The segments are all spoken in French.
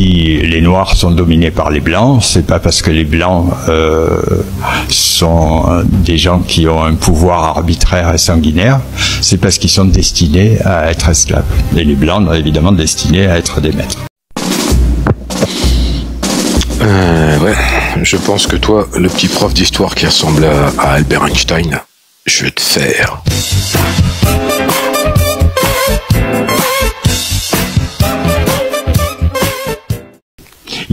si les Noirs sont dominés par les Blancs, c'est pas parce que les Blancs sont des gens qui ont un pouvoir arbitraire et sanguinaire, c'est parce qu'ils sont destinés à être esclaves. Et les Blancs, évidemment, destinés à être des maîtres. Ouais, je pense que toi, le petit prof d'histoire qui ressemble à Albert Einstein, je vais te faire.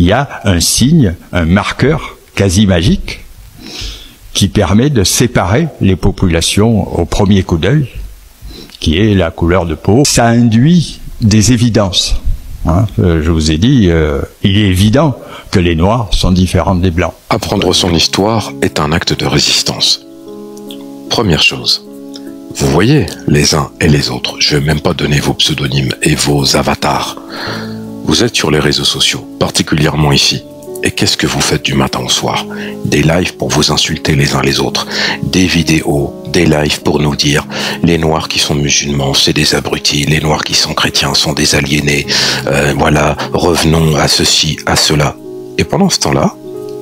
Il y a un signe, un marqueur quasi magique qui permet de séparer les populations au premier coup d'œil, qui est la couleur de peau. Ça induit des évidences. Hein, je vous ai dit, il est évident que les Noirs sont différents des Blancs. Apprendre son histoire est un acte de résistance. Première chose, vous voyez les uns et les autres, je ne vais même pas donner vos pseudonymes et vos avatars. Vous êtes sur les réseaux sociaux, particulièrement ici. Et qu'est-ce que vous faites du matin au soir? Des lives pour vous insulter les uns les autres, des vidéos, des lives pour nous dire les Noirs qui sont musulmans, c'est des abrutis, les Noirs qui sont chrétiens sont des aliénés, voilà, revenons à ceci, à cela. Et pendant ce temps-là,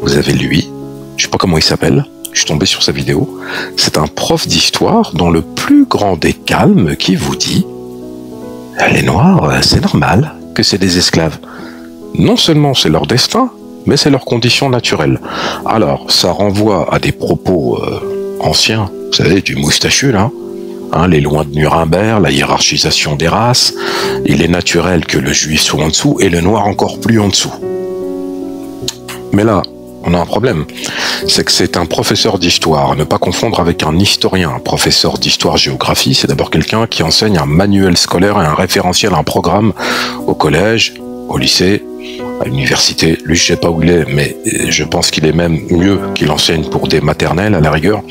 vous avez lui, je sais pas comment il s'appelle, je suis tombé sur sa vidéo, c'est un prof d'histoire dans le plus grand des calmes qui vous dit les Noirs, c'est normal que c'est des esclaves. Non seulement c'est leur destin, mais c'est leur condition naturelle. Alors, ça renvoie à des propos anciens, vous savez, du moustachu, là, hein, les lois de Nuremberg, la hiérarchisation des races. Il est naturel que le juif soit en dessous et le noir encore plus en dessous. Mais là, on a un problème, c'est que c'est un professeur d'histoire, à ne pas confondre avec un historien. Un professeur d'histoire-géographie, c'est d'abord quelqu'un qui enseigne un manuel scolaire et un référentiel, un programme au collège, au lycée, à l'université. Lui, je sais pas où il est, mais je pense qu'il est même mieux qu'il enseigne pour des maternelles, à la rigueur.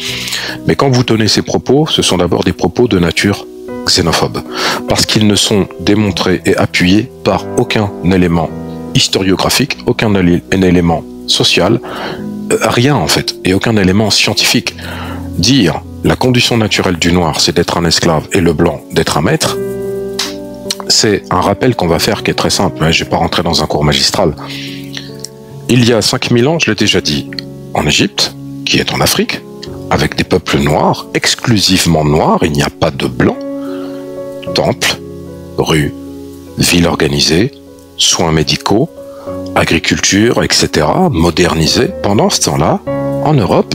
Mais quand vous tenez ces propos, ce sont d'abord des propos de nature xénophobe, parce qu'ils ne sont démontrés et appuyés par aucun élément historiographique, aucun élément social, rien en fait, et aucun élément scientifique. Dire la condition naturelle du noir, c'est d'être un esclave, et le blanc, d'être un maître, c'est un rappel qu'on va faire qui est très simple, mais je ne vais pas rentrer dans un cours magistral. Il y a 5000 ans, je l'ai déjà dit, en Égypte, qui est en Afrique, avec des peuples noirs, exclusivement noirs, il n'y a pas de blancs, temples, rues, villes organisées, soins médicaux, agriculture, etc., modernisée. Pendant ce temps-là, en Europe,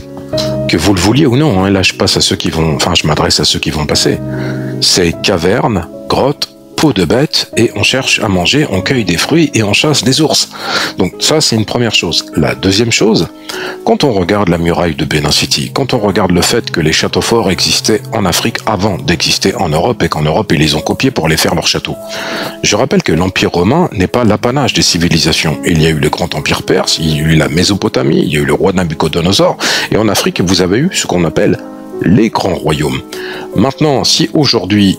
que vous le vouliez ou non, hein, là je passe à ceux qui vont, enfin je m'adresse à ceux qui vont passer, c'est cavernes, grottes, peau de bête, et on cherche à manger, on cueille des fruits et on chasse des ours. Donc ça, c'est une première chose. La deuxième chose, quand on regarde la muraille de Benin City, quand on regarde le fait que les châteaux forts existaient en Afrique avant d'exister en Europe, et qu'en Europe, ils les ont copiés pour les faire leurs châteaux. Je rappelle que l'Empire romain n'est pas l'apanage des civilisations. Il y a eu le grand empire perse, il y a eu la Mésopotamie, il y a eu le roi Nabucodonosor, et en Afrique, vous avez eu ce qu'on appelle les grands royaumes. Maintenant, si aujourd'hui,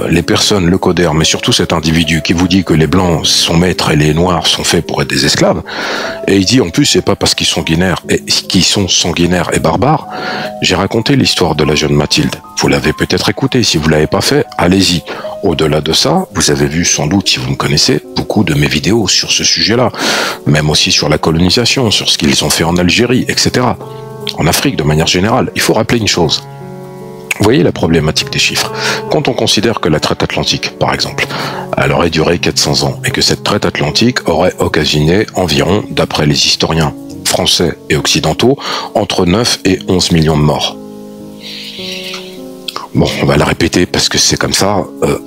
les personnes, le codère, mais surtout cet individu qui vous dit que les blancs sont maîtres et les noirs sont faits pour être des esclaves, et il dit en plus c'est pas parce qu'ils sont sanguinaires et barbares. J'ai raconté l'histoire de la jeune Mathilde. Vous l'avez peut-être écouté. Si vous l'avez pas fait, allez-y. Au-delà de ça, vous avez vu sans doute, si vous me connaissez, beaucoup de mes vidéos sur ce sujet-là, même aussi sur la colonisation, sur ce qu'ils ont fait en Algérie, etc. En Afrique de manière générale. Il faut rappeler une chose. Vous voyez la problématique des chiffres. Quand on considère que la traite atlantique, par exemple, elle aurait duré 400 ans et que cette traite atlantique aurait occasionné environ, d'après les historiens français et occidentaux, entre 9 et 11 millions de morts. Bon, on va la répéter parce que c'est comme ça.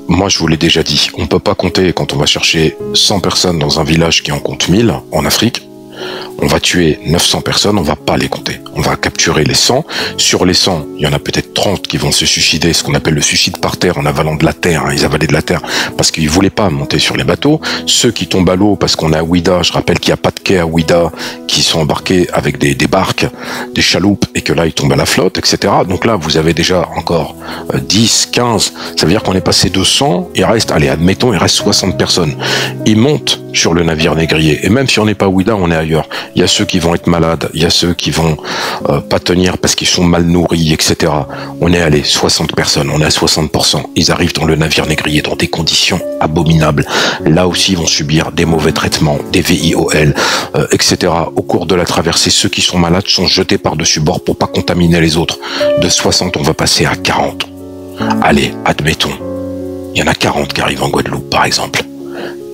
Moi, je vous l'ai déjà dit, on ne peut pas compter quand on va chercher 100 personnes dans un village qui en compte 1000 en Afrique. On va tuer 900 personnes, on va pas les compter. On va capturer les 100. Sur les 100, il y en a peut-être 30 qui vont se suicider, ce qu'on appelle le suicide par terre, en avalant de la terre. Hein. Ils avalaient de la terre parce qu'ils voulaient pas monter sur les bateaux. Ceux qui tombent à l'eau parce qu'on est à Ouida, je rappelle qu'il n'y a pas de quai à Ouida, qui sont embarqués avec des barques, des chaloupes, et que là, ils tombent à la flotte, etc. Donc là, vous avez déjà encore 10, 15. Ça veut dire qu'on est passé de 100, il reste, allez, admettons, il reste 60 personnes. Ils montent sur le navire négrier. Et même si on n'est pas à Ouida, on est ailleurs. Il y a ceux qui vont être malades, il y a ceux qui vont pas tenir parce qu'ils sont mal nourris, etc. On est allé 60 personnes, on est à 60%. Ils arrivent dans le navire négrier dans des conditions abominables. Là aussi, ils vont subir des mauvais traitements, des VIOL, etc. Au cours de la traversée, ceux qui sont malades sont jetés par-dessus bord pour pas contaminer les autres. De 60, on va passer à 40. Allez, admettons. Il y en a 40 qui arrivent en Guadeloupe, par exemple.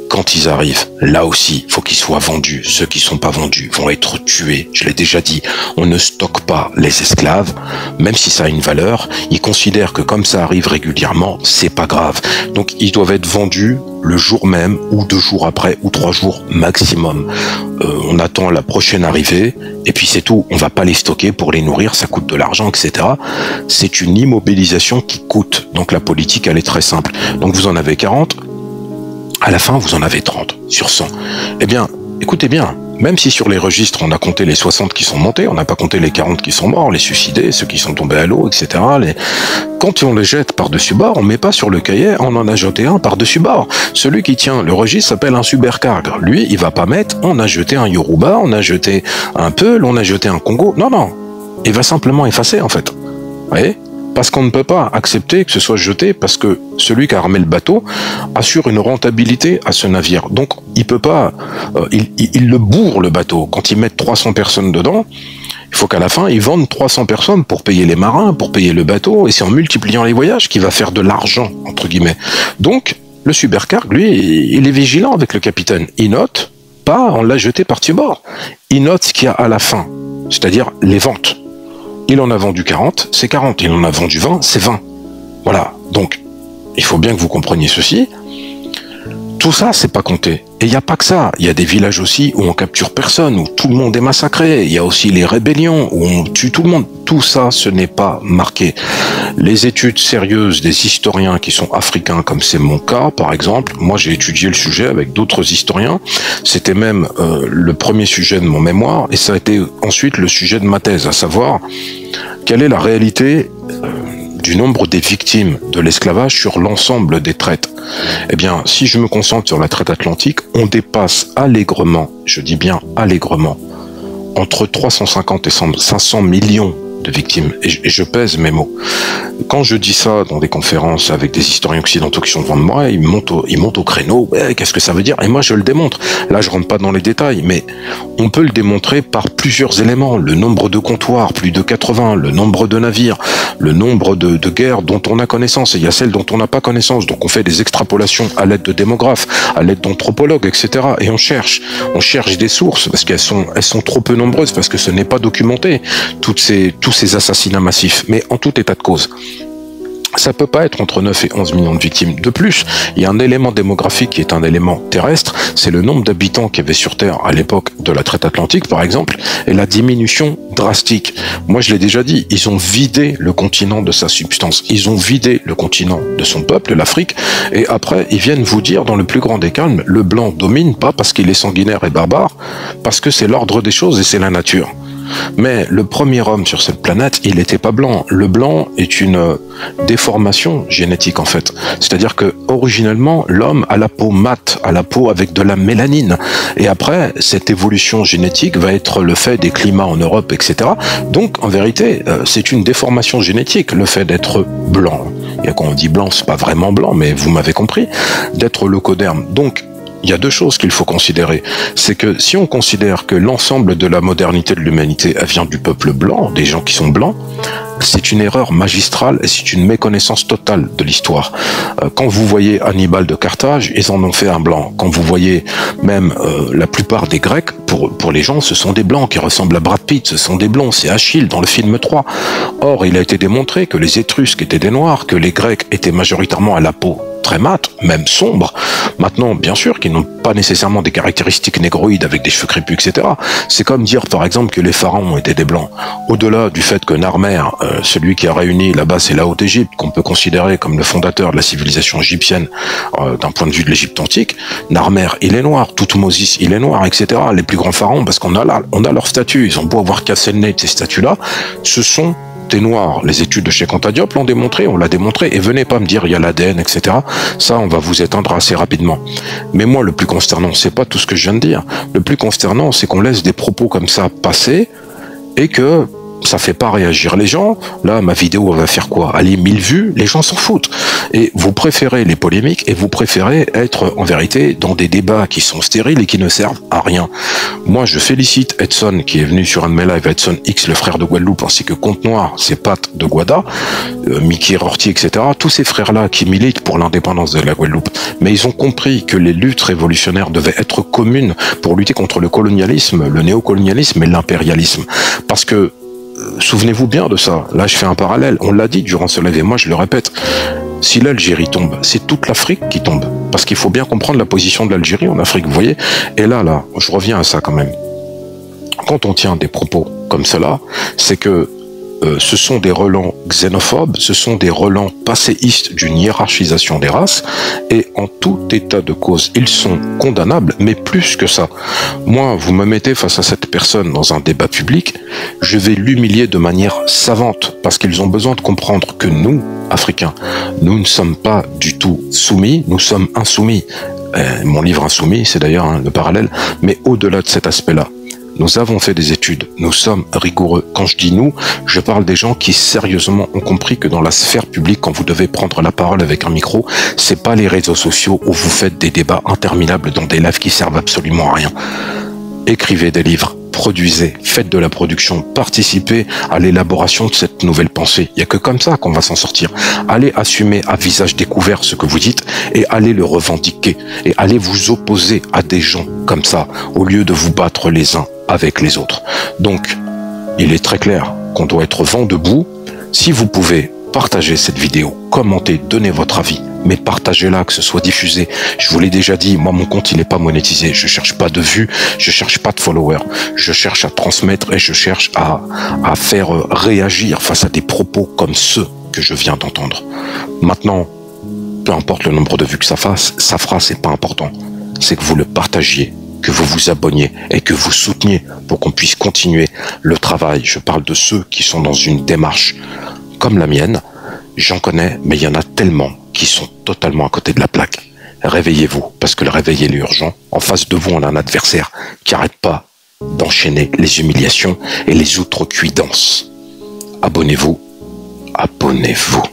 Quand ils arrivent, là aussi, il faut qu'ils soient vendus. Ceux qui sont pas vendus vont être tués. Je l'ai déjà dit, on ne stocke pas les esclaves, même si ça a une valeur. Ils considèrent que comme ça arrive régulièrement, c'est pas grave. Donc ils doivent être vendus le jour même, ou 2 jours après, ou 3 jours maximum. On attend la prochaine arrivée, et puis c'est tout. On va pas les stocker pour les nourrir, ça coûte de l'argent, etc. C'est une immobilisation qui coûte. Donc la politique, elle est très simple. Donc vous en avez 40. À la fin, vous en avez 30 sur 100. Eh bien, écoutez bien, même si sur les registres, on a compté les 60 qui sont montés, on n'a pas compté les 40 qui sont morts, les suicidés, ceux qui sont tombés à l'eau, etc. Quand on les jette par-dessus bord, on met pas sur le cahier, on en a jeté un par-dessus bord. Celui qui tient le registre s'appelle un supercargue. Lui, il va pas mettre, on a jeté un Yoruba, on a jeté un Peul, on a jeté un Congo. Non, non. Il va simplement effacer, en fait. Vous voyez ? Parce qu'on ne peut pas accepter que ce soit jeté parce que celui qui a armé le bateau assure une rentabilité à ce navire. Donc, il peut pas, il le bourre le bateau. Quand ils mettent 300 personnes dedans, il faut qu'à la fin, ils vendent 300 personnes pour payer les marins, pour payer le bateau, et c'est en multipliant les voyages qu'il va faire de l'argent, entre guillemets. Donc, le supercargue, lui, il est vigilant avec le capitaine. Il note pas, on l'a jeté par-dessus bord. Il note ce qu'il y a à la fin, c'est-à-dire les ventes. Il en a vendu 40, c'est 40. Il en a vendu 20, c'est 20. Voilà. Donc, il faut bien que vous compreniez ceci. Tout ça, c'est pas compté. Et il n'y a pas que ça. Il y a des villages aussi où on capture personne, où tout le monde est massacré. Il y a aussi les rébellions, où on tue tout le monde. Tout ça, ce n'est pas marqué. Les études sérieuses des historiens qui sont africains, comme c'est mon cas, par exemple, moi j'ai étudié le sujet avec d'autres historiens. C'était même le premier sujet de mon mémoire, et ça a été ensuite le sujet de ma thèse, à savoir quelle est la réalité du nombre des victimes de l'esclavage sur l'ensemble des traites. Eh bien, si je me concentre sur la traite atlantique, on dépasse allègrement, je dis bien allègrement, entre 350 et 500 millions de victimes. Et je pèse mes mots. Quand je dis ça dans des conférences avec des historiens occidentaux qui sont devant moi, ils montent au créneau. Qu'est-ce que ça veut dire? Et moi, je le démontre. Là, je rentre pas dans les détails, mais on peut le démontrer par plusieurs éléments. Le nombre de comptoirs, plus de 80, le nombre de navires, le nombre de guerres dont on a connaissance. Et il y a celles dont on n'a pas connaissance. Donc, on fait des extrapolations à l'aide de démographes, à l'aide d'anthropologues, etc. Et on cherche des sources parce qu'elles sont trop peu nombreuses, parce que ce n'est pas documenté. Tous ces assassinats massifs, mais en tout état de cause. Ça peut pas être entre 9 et 11 millions de victimes. De plus, il y a un élément démographique qui est un élément terrestre, c'est le nombre d'habitants qu'il y avait sur Terre à l'époque de la traite atlantique, par exemple, et la diminution drastique. Moi, je l'ai déjà dit, ils ont vidé le continent de sa substance, ils ont vidé le continent de son peuple, l'Afrique, et après, ils viennent vous dire, dans le plus grand des calmes, le blanc domine, pas parce qu'il est sanguinaire et barbare, parce que c'est l'ordre des choses et c'est la nature. Mais le premier homme sur cette planète, il n'était pas blanc. Le blanc est une déformation génétique en fait. C'est-à-dire que originellement, l'homme a la peau mate, a la peau avec de la mélanine. Et après, cette évolution génétique va être le fait des climats en Europe, etc. Donc, en vérité, c'est une déformation génétique, le fait d'être blanc. Et quand on dit blanc, c'est pas vraiment blanc, mais vous m'avez compris, d'être leucoderme. Donc, il y a deux choses qu'il faut considérer. C'est que si on considère que l'ensemble de la modernité de l'humanité vient du peuple blanc, des gens qui sont blancs, c'est une erreur magistrale et c'est une méconnaissance totale de l'histoire. Quand vous voyez Hannibal de Carthage, ils en ont fait un blanc. Quand vous voyez même la plupart des Grecs, pour les gens, ce sont des blancs qui ressemblent à Brad Pitt, ce sont des blonds, c'est Achille dans le film 3. Or, il a été démontré que les Étrusques étaient des Noirs, que les Grecs étaient majoritairement à la peau très mate, même sombre. Maintenant, bien sûr, qu'ils n'ont pas nécessairement des caractéristiques négroïdes avec des cheveux crépus, etc. C'est comme dire, par exemple, que les pharaons étaient des blancs. Au-delà du fait que Narmer, celui qui a réuni la Basse et la Haute-Égypte, qu'on peut considérer comme le fondateur de la civilisation égyptienne d'un point de vue de l'Égypte antique, Narmer, il est noir, Toutmoses, il est noir, etc. Les plus grands pharaons, parce qu'on a leur statut, ils ont beau avoir cassé le nez de ces statues-là, ce sont t'es noir. Les études de chez Diop l'ont démontré, on l'a démontré. Et venez pas me dire il y a l'ADN, etc. Ça, on va vous éteindre assez rapidement. Mais moi, le plus consternant, c'est pas tout ce que je viens de dire. Le plus consternant, c'est qu'on laisse des propos comme ça passer et que ça fait pas réagir les gens. Là, ma vidéo va faire quoi? Allez, 1000 vues, les gens s'en foutent. Et vous préférez les polémiques et vous préférez être, en vérité, dans des débats qui sont stériles et qui ne servent à rien. Moi, je félicite Edson, qui est venu sur un de mes lives, Edson X, le frère de Guadeloupe, ainsi que Compte Noir, ses pattes de Guada, Mickey Rorty, etc. Tous ces frères-là qui militent pour l'indépendance de la Guadeloupe. Mais ils ont compris que les luttes révolutionnaires devaient être communes pour lutter contre le colonialisme, le néocolonialisme et l'impérialisme. Parce que souvenez-vous bien de ça. Là, je fais un parallèle. On l'a dit durant ce live et moi, je le répète. Si l'Algérie tombe, c'est toute l'Afrique qui tombe. Parce qu'il faut bien comprendre la position de l'Algérie en Afrique, vous voyez. Et là, je reviens à ça quand même. Quand on tient des propos comme cela, c'est que ce sont des relents xénophobes, ce sont des relents passéistes d'une hiérarchisation des races, et en tout état de cause, ils sont condamnables, mais plus que ça. Moi, vous me mettez face à cette personne dans un débat public, je vais l'humilier de manière savante, parce qu'ils ont besoin de comprendre que nous, Africains, nous ne sommes pas du tout soumis, nous sommes insoumis. Mon livre Insoumis, c'est d'ailleurs le parallèle, mais au-delà de cet aspect-là, nous avons fait des études, nous sommes rigoureux. Quand je dis nous, je parle des gens qui sérieusement ont compris que dans la sphère publique, quand vous devez prendre la parole avec un micro, c'est pas les réseaux sociaux où vous faites des débats interminables dans des lives qui servent absolument à rien. Écrivez des livres, produisez, faites de la production, participez à l'élaboration de cette nouvelle pensée. Il n'y a que comme ça qu'on va s'en sortir. Allez assumer à visage découvert ce que vous dites et allez le revendiquer. Et allez vous opposer à des gens comme ça, au lieu de vous battre les uns avec les autres. Donc, il est très clair qu'on doit être vent debout. Si vous pouvez partager cette vidéo, commentez, donnez votre avis, mais partagez-la, que ce soit diffusé. Je vous l'ai déjà dit, moi mon compte il n'est pas monétisé, je cherche pas de vues, je cherche pas de followers, je cherche à transmettre et je cherche à faire réagir face à des propos comme ceux que je viens d'entendre. Maintenant, peu importe le nombre de vues que ça fera, c'est pas important. C'est que vous le partagiez, que vous vous abonniez et que vous souteniez pour qu'on puisse continuer le travail. Je parle de ceux qui sont dans une démarche comme la mienne. J'en connais, mais il y en a tellement qui sont totalement à côté de la plaque. Réveillez-vous, parce que le réveil est urgent. En face de vous, on a un adversaire qui n'arrête pas d'enchaîner les humiliations et les outrecuidances. Abonnez-vous, abonnez-vous.